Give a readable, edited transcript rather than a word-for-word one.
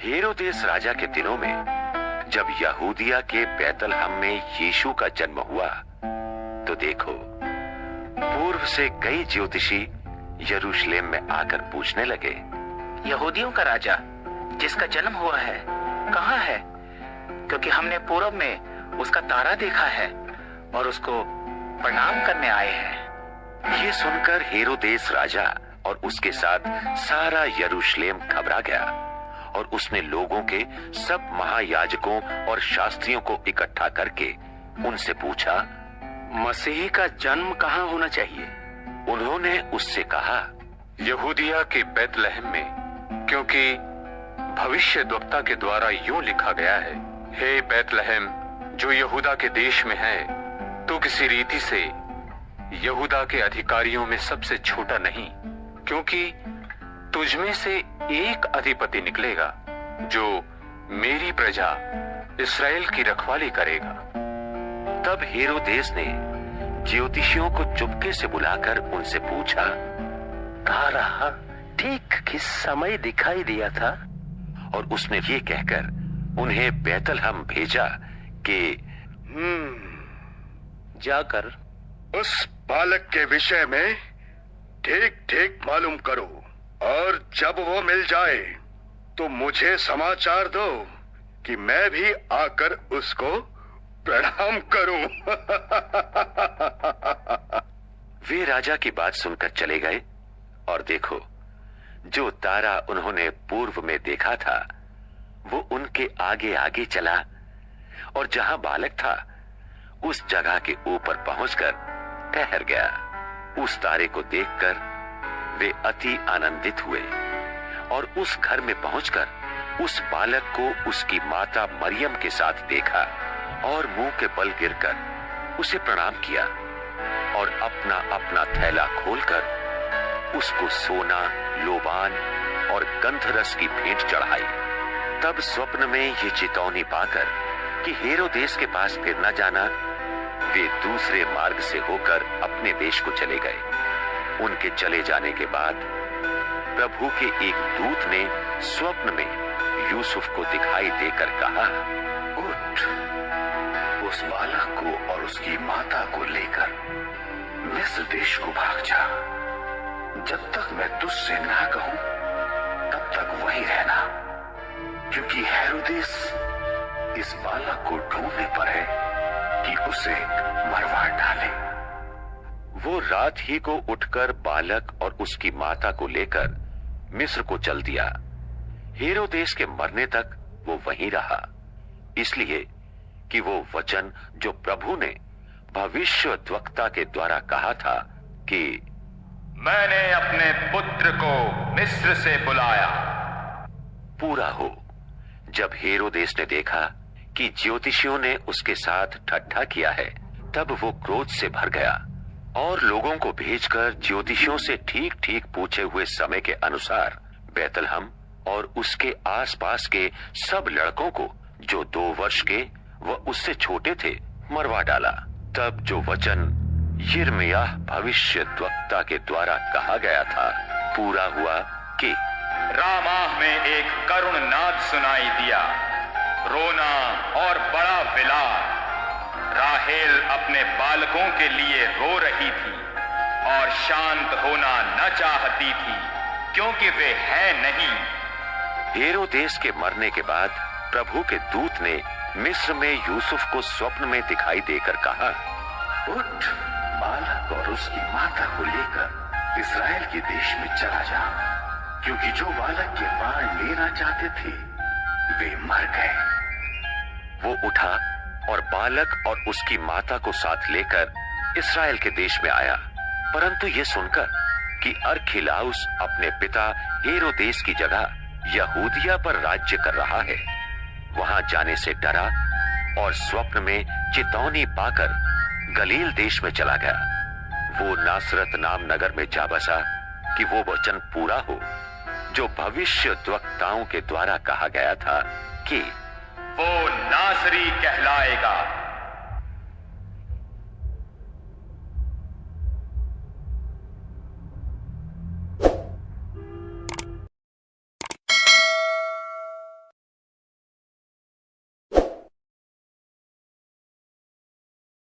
हेरोदेस राजा के दिनों में जब यहूदिया के बैतलहम में यीशु का जन्म हुआ तो देखो, पूर्व से कई ज्योतिषी यरूशलेम में आकर पूछने लगे, यहूदियों का राजा जिसका जन्म हुआ है कहाँ है? क्योंकि हमने पूरब में उसका तारा देखा है और उसको प्रणाम करने आए हैं। ये सुनकर हेरोदेस राजा और उसके साथ सारा यरूशलेम घबरा गया और उसने लोगों के सब महायाजकों और शास्त्रियों को इकट्ठा करके उनसे पूछा, मसीह का जन्म कहाँ होना चाहिए? उन्होंने उससे कहा, यहूदिया के बैतलहम में, क्योंकि भविष्यद्वक्ता के द्वारा यूं लिखा गया है, हे बैतलहम जो यहूदा के देश में है, तू किसी रीति से यहूदा के अधिकारियों में सबसे छोटा नहीं, क्योंकि तुझमें से एक अधिपति निकलेगा जो मेरी प्रजा इस्राएल की रखवाली करेगा। तब हेरोदेस ने ज्योतिषियों को चुपके से बुलाकर उनसे पूछा, तारा ठीक किस समय दिखाई दिया था? और उसने ये कहकर उन्हें बैतलहम भेजा कि जाकर उस बालक के विषय में ठीक ठीक मालूम करो, और जब वो मिल जाए तो मुझे समाचार दो कि मैं भी आकर उसको प्रणाम करूं। वे राजा की बात सुनकर चले गए और देखो, जो तारा उन्होंने पूर्व में देखा था वो उनके आगे आगे चला और जहां बालक था उस जगह के ऊपर पहुंचकर ठहर गया। उस तारे को देखकर वे अति आनंदित हुए और उस घर में पहुंचकर उस बालक को उसकी माता मरियम के साथ देखा और मुंह के बल गिरकर उसे प्रणाम किया और अपना अपना थैला खोलकर उसको सोना, लोबान और गंधरस की भेंट चढ़ाई। तब स्वप्न में ये चेतावनी पाकर कि हेरोदेस के पास फिर न जाना, वे दूसरे मार्ग से होकर अपने देश को चले गए। उनके चले जाने के बाद प्रभु के एक दूत ने स्वप्न में यूसुफ को दिखाई देकर कहा, उठ, उस बालक को और उसकी माता को लेकर मिस्र देश को भाग जा। जब तक मैं तुझसे ना कहूं तब तक वहीं रहना, क्योंकि हेरोदेस इस बालक को ढूंढने पर है कि उसे मरवा डाले। वो रात ही को उठकर बालक और उसकी माता को लेकर मिस्र को चल दिया। हेरोदेस के मरने तक वो वहीं रहा, इसलिए कि वो वचन जो प्रभु ने भविष्यद्वक्ता के द्वारा कहा था कि मैंने अपने पुत्र को मिस्र से बुलाया, पूरा हो। जब हेरोदेस ने देखा कि ज्योतिषियों ने उसके साथ ठट्ठा किया है, तब वो क्रोध से भर गया और लोगों को भेजकर ज्योतिषियों से ठीक ठीक पूछे हुए समय के अनुसार बैतलहम और उसके आसपास के सब लड़कों को जो 2 वर्ष के व उससे छोटे थे मरवा डाला। तब जो वचन यिर्मयाह भविष्यद्वक्ता के द्वारा कहा गया था पूरा हुआ कि रामाह में एक करुण नाद सुनाई दिया, रोना और बड़ा विलाप। राहेल अपने बालकों के लिए रो रही थी और शांत होना न चाहती थी, क्योंकि वे हैं नहीं। हेरोदेस के मरने के बाद प्रभु के दूत ने मिस्र में यूसुफ को स्वप्न में दिखाई देकर कहा, उठ, बालक और उसकी माता को लेकर इस्राएल के देश में चला जा, क्योंकि जो बालक के प्राण लेना चाहते थे वे मर गए। वो उठा और बालक और उसकी माता को साथ लेकर इस्राएल के देश में आया, परंतु ये सुनकर कि अरखिलाउस अपने पिता हेरोदेस की जगह यहूदिया पर राज्य कर रहा है, वहां जाने से डरा और स्वप्न में चेतावनी पाकर गलील देश में चला गया। वो नासरत नाम नगर में जा बसा कि वो वचन पूरा हो जो भविष्यद्वक्ताओं के द्वारा कहा गया था कि वो नासरी कहलाएगा।